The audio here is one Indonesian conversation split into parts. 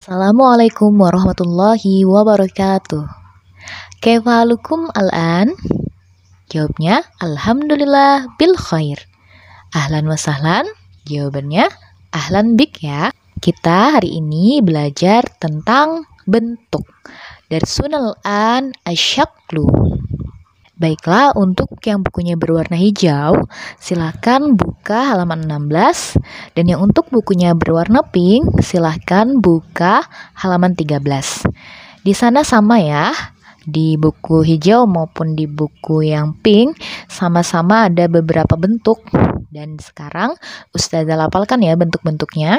Assalamualaikum warahmatullahi wabarakatuh. Kaifalukum al-an? Jawabnya, Alhamdulillah bil khair. Ahlan wa sahlan. Jawabannya, ahlan bik ya. Kita hari ini belajar tentang bentuk. Darsunal an asyaklu. Baiklah, untuk yang bukunya berwarna hijau, silakan buka halaman 16. Dan yang untuk bukunya berwarna pink, silakan buka halaman 13. Di sana sama ya, di buku hijau maupun di buku yang pink, sama-sama ada beberapa bentuk. Dan sekarang Ustazah lapalkan ya bentuk-bentuknya.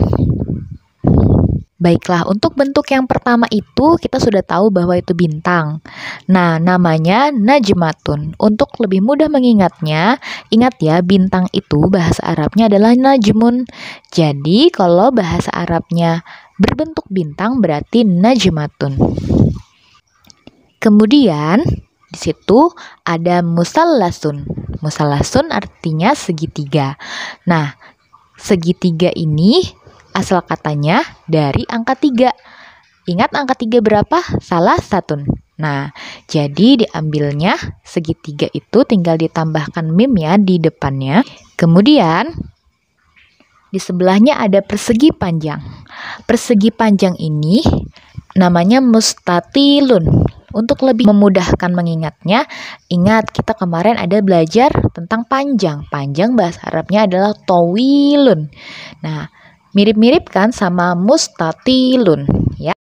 Baiklah, untuk bentuk yang pertama itu kita sudah tahu bahwa itu bintang. Nah, namanya najmatun. Untuk lebih mudah mengingatnya, ingat ya, bintang itu bahasa Arabnya adalah najmun. Jadi, kalau bahasa Arabnya berbentuk bintang berarti najmatun. Kemudian, di situ ada musallasun. Musallasun artinya segitiga. Nah, segitiga ini asal katanya dari angka 3. Ingat angka 3 berapa? Salah satun. Nah, jadi diambilnya segitiga itu tinggal ditambahkan mim ya di depannya. Kemudian di sebelahnya ada persegi panjang. Persegi panjang ini namanya mustatilun. Untuk lebih memudahkan mengingatnya, ingat kita kemarin ada belajar tentang panjang. Panjang bahasa Arabnya adalah tawilun. Nah, mirip-mirip kan sama mustatilun ya.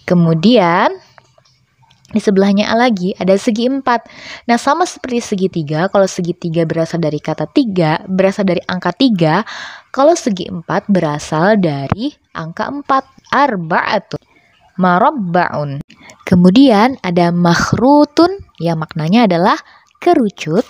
Kemudian di sebelahnya lagi ada segi 4. Nah, sama seperti segitiga, kalau segitiga berasal dari kata 3, berasal dari angka 3, kalau segi 4 berasal dari angka 4, arba'atun, marabba'un. Kemudian ada makhrutun, yang maknanya adalah kerucut.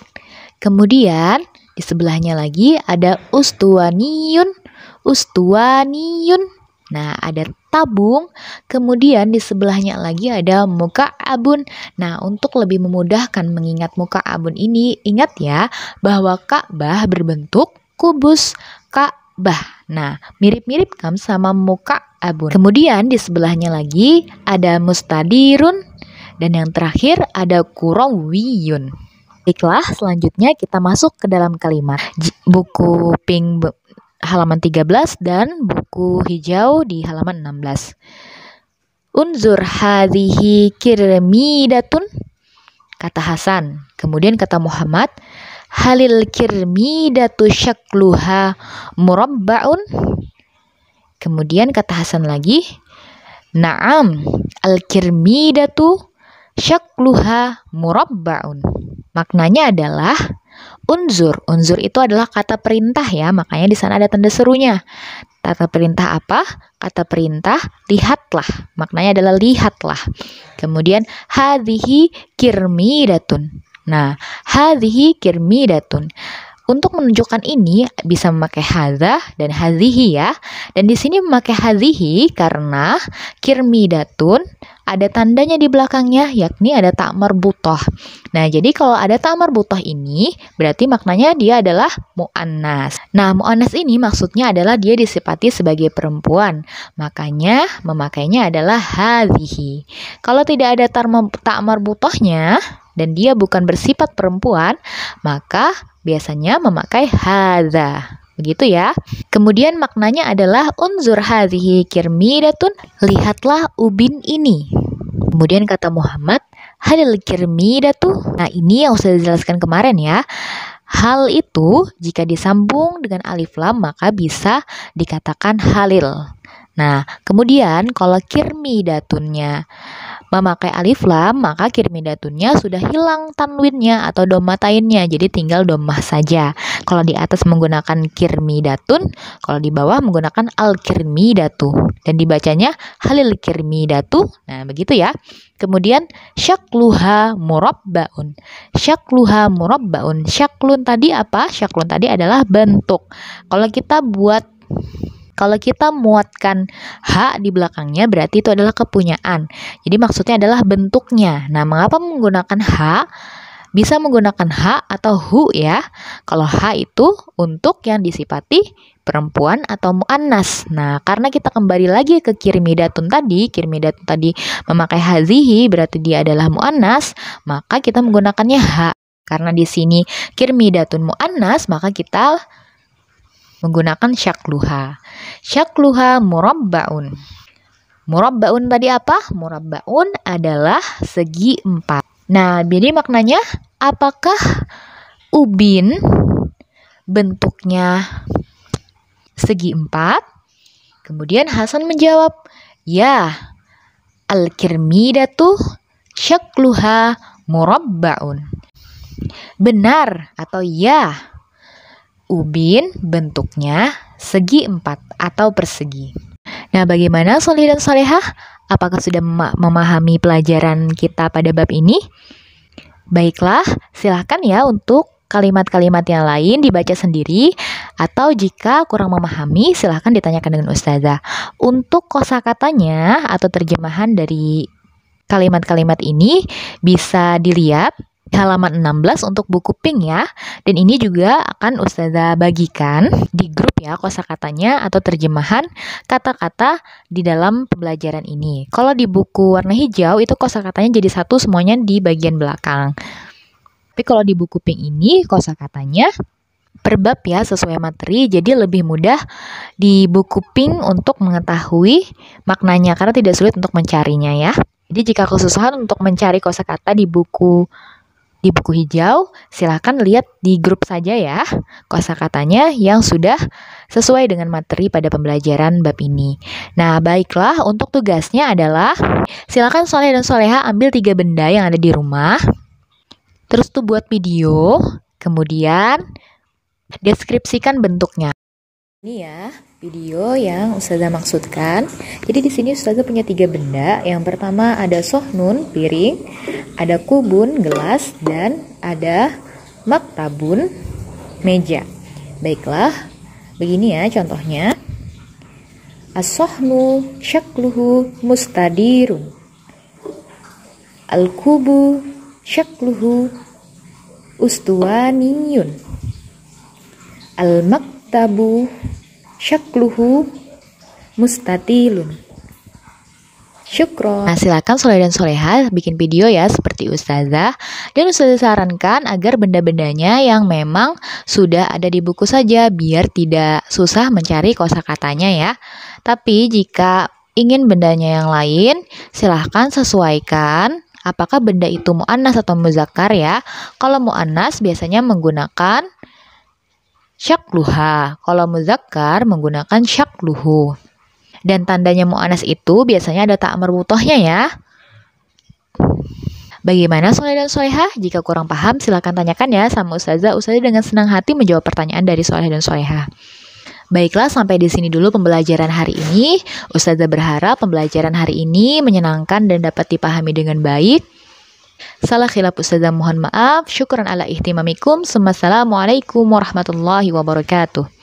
Kemudian di sebelahnya lagi ada ustuwaniyun. Ustuwaniyun. Nah, ada tabung. Kemudian di sebelahnya lagi ada muka'abun. Nah, untuk lebih memudahkan mengingat muka'abun ini, ingat ya bahwa Ka'bah berbentuk kubus. Ka'bah. Nah, mirip-mirip kan sama muka'abun. Kemudian di sebelahnya lagi ada mustadirun. Dan yang terakhir ada kurawiyun. Baiklah, selanjutnya kita masuk ke dalam kalimat. Buku pink halaman 13 dan buku hijau di halaman 16. Unzur hadhihi kirmidatun, kata Hasan. Kemudian kata Muhammad, halil kirmidatu syakluha murabba'un. Kemudian kata Hasan lagi, na'am al kirmidatu syakluha murabba'un. Maknanya adalah unzur. Unzur itu adalah kata perintah ya, makanya di sana ada tanda serunya. Kata perintah apa? Kata perintah lihatlah. Maknanya adalah lihatlah. Kemudian hadhihi kirmidatun. Nah, hadhihi kirmidatun. Untuk menunjukkan ini bisa memakai hadza dan hadhihi ya. Dan di sini memakai hadhihi karena kirmidatun ada tandanya di belakangnya, yakni ada ta' marbutah. Nah, jadi kalau ada ta' marbutah ini berarti maknanya dia adalah mu'annas. Nah, mu'annas ini maksudnya adalah dia disifati sebagai perempuan. Makanya memakainya adalah hadhihi. Kalau tidak ada ta' marbutahnya dan dia bukan bersifat perempuan, maka biasanya memakai hadza. Begitu ya. Kemudian maknanya adalah unzur hadhihi kirmidatun, lihatlah ubin ini. Kemudian kata Muhammad, halil kirmidatu. Nah, ini yang sudah dijelaskan kemarin ya. Hal itu jika disambung dengan alif lam maka bisa dikatakan halil. Nah, kemudian kalau kirmidatunnya memakai alif lam, maka kirmidatunnya sudah hilang tanwinnya atau domatainnya, jadi tinggal domah saja. Kalau di atas menggunakan kirmidatun, kalau di bawah menggunakan al-kirmidatu, dan dibacanya halil kirmidatu. Nah, begitu ya. Kemudian syakluha murabba'un. Syakluha murabba'un. Syaklun tadi apa? Syaklun tadi adalah bentuk. Kalau kita muatkan H di belakangnya berarti itu adalah kepunyaan. Jadi maksudnya adalah bentuknya. Nah, mengapa menggunakan H? bisa menggunakan ha atau hu ya. Kalau ha itu untuk yang disifati perempuan atau mu'annas. Nah, karena kita kembali lagi ke kirmidatun tadi memakai hazihi berarti dia adalah mu'annas, maka kita menggunakannya ha. Karena di sini kirmidatun mu'annas, maka kita menggunakan syakluha. Syakluha murabba'un. Murabba'un tadi apa? Murabba'un adalah segi 4. Nah, jadi maknanya apakah ubin bentuknya segi 4? Kemudian Hasan menjawab, ya, al-kirmidatu syakluha murabba'un. Benar atau ya, ubin bentuknya segi 4 atau persegi. Nah, bagaimana solih dan solehah? Apakah sudah memahami pelajaran kita pada bab ini? Baiklah, silahkan ya untuk kalimat-kalimat yang lain dibaca sendiri, atau jika kurang memahami silahkan ditanyakan dengan ustazah. Untuk kosakatanya atau terjemahan dari kalimat-kalimat ini bisa dilihat halaman 16 untuk buku pink ya. Dan ini juga akan ustazah bagikan di grup ya, kosakatanya atau terjemahan kata-kata di dalam pembelajaran ini. Kalau di buku warna hijau itu kosakatanya jadi satu semuanya di bagian belakang. Tapi kalau di buku pink ini kosakatanya per bab ya, sesuai materi, jadi lebih mudah di buku pink untuk mengetahui maknanya karena tidak sulit untuk mencarinya ya. Jadi jika kesusahan untuk mencari kosakata di buku hijau, silahkan lihat di grup saja ya kosakatanya yang sudah sesuai dengan materi pada pembelajaran bab ini. Nah, baiklah, untuk tugasnya adalah silahkan soleh dan soleha ambil 3 benda yang ada di rumah, terus tuh buat video, kemudian deskripsikan bentuknya. Ini ya video yang ustazah maksudkan. Jadi di sini ustazah punya 3 benda. Yang pertama ada sohnun, piring, ada kubun, gelas, dan ada maktabun, meja. Baiklah, begini ya contohnya. As-sohnu syakluhu mustadirun. Al-kubu syakluhu ustuwaniyun. Al-maktabu syakluhu mustatilun. Syukron. Nah, silakan soleh dan soleha bikin video ya seperti ustazah. Dan ustazah sarankan agar benda-bendanya yang memang sudah ada di buku saja biar tidak susah mencari kosakatanya ya. Tapi jika ingin bendanya yang lain, silahkan sesuaikan apakah benda itu mu'annas atau muzakkar ya. Kalau mu'annas biasanya menggunakan syakluha, kalau muzakkar menggunakan syakluhu. Dan tandanya mu'annas itu biasanya ada ta' marbutohnya ya. Bagaimana soleh dan solehah? Jika kurang paham silahkan tanyakan ya sama ustazah. Ustazah dengan senang hati menjawab pertanyaan dari soleh dan solehah. Baiklah, sampai di sini dulu pembelajaran hari ini. Ustazah berharap pembelajaran hari ini menyenangkan dan dapat dipahami dengan baik. Salah khilaf ustazah mohon maaf. Syukran ala ihtimamikum. Assalamualaikum warahmatullahi wabarakatuh.